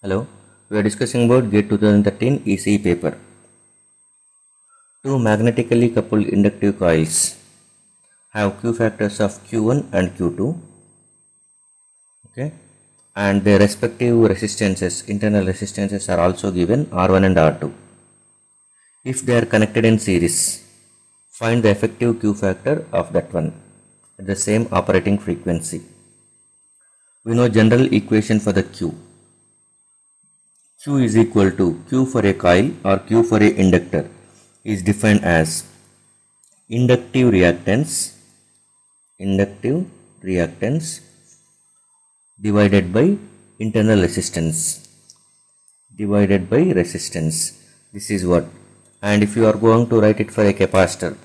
Hello, we are discussing about GATE 2013 ECE paper. Two magnetically coupled inductive coils have Q factors of Q1 and Q2, okay, and their respective resistances, internal resistances are also given R1 and R2. If they are connected in series, find the effective Q factor of that one at the same operating frequency. We know general equation for the Q. Q is equal to Q for a coil or Q for a inductor is defined as inductive reactance divided by internal resistance divided by resistance. This is what. And if you are going to write it for a capacitor,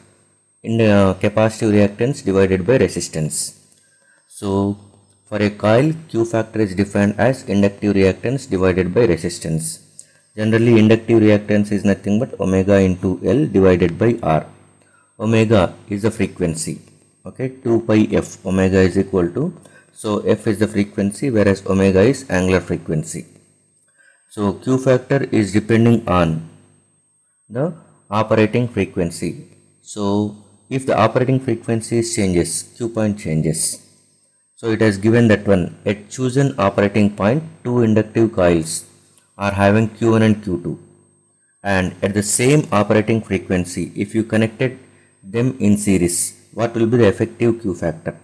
in capacitive reactance divided by resistance. So for a coil, Q factor is defined as inductive reactance divided by resistance. Generally, inductive reactance is nothing but omega into L divided by R. Omega is the frequency. Okay, 2 pi f, omega is equal to, so f is the frequency whereas omega is angular frequency. So Q factor is depending on the operating frequency. So if the operating frequency changes, Q point changes. So it has given that one at chosen operating point, two inductive coils are having Q1 and Q2, and at the same operating frequency, if you connected them in series, what will be the effective Q factor?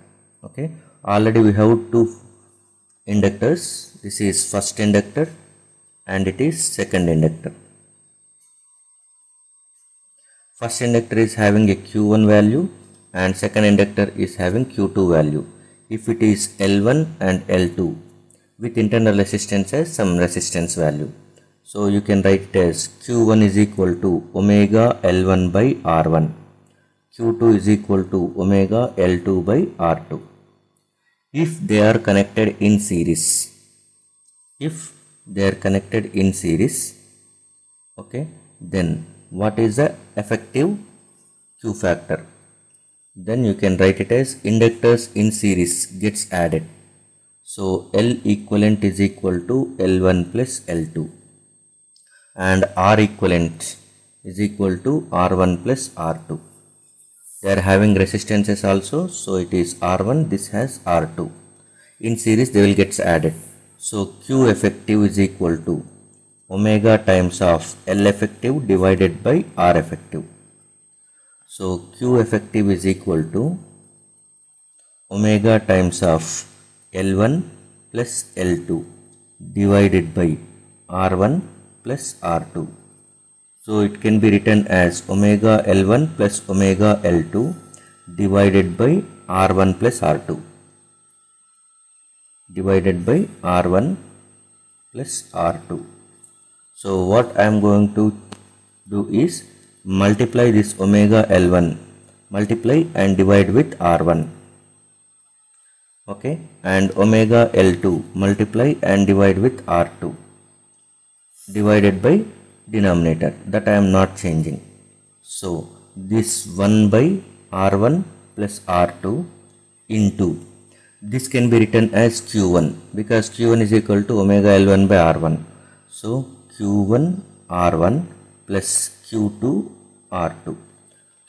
Okay, already we have two inductors. This is first inductor and it is second inductor. First inductor is having a Q1 value and second inductor is having Q2 value. If it is L1 and L2 with internal resistance as some resistance value. So you can write it as Q1 is equal to omega L1 by R1. Q2 is equal to omega L2 by R2. If they are connected in series, okay, then what is the effective Q factor? Then you can write it as inductors in series gets added. So L equivalent is equal to L1 plus L2 and R equivalent is equal to R1 plus R2. They are having resistances also, so it is R1, this has R2. In series they will get added. So Q effective is equal to omega times of L effective divided by R effective. So Q effective is equal to omega times of L1 plus L2 divided by R1 plus R2. So it can be written as omega L1 plus omega L2 divided by R1 plus R2 divided by R1 plus R2. So what I am going to do is multiply this omega L1, multiply and divide with R1, okay, and omega L2 multiply and divide with R2 divided by denominator, that I am not changing. So this 1 by R1 plus R2 into, this can be written as Q1 because Q1 is equal to omega L1 by R1. So Q1 R1 plus Q2 R2.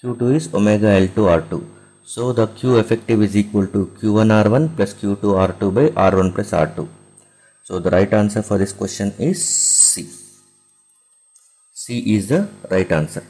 Q2 is omega L2 R2. So the Q effective is equal to Q1 R1 plus Q2 R2 by R1 plus R2. So the right answer for this question is C. C is the right answer.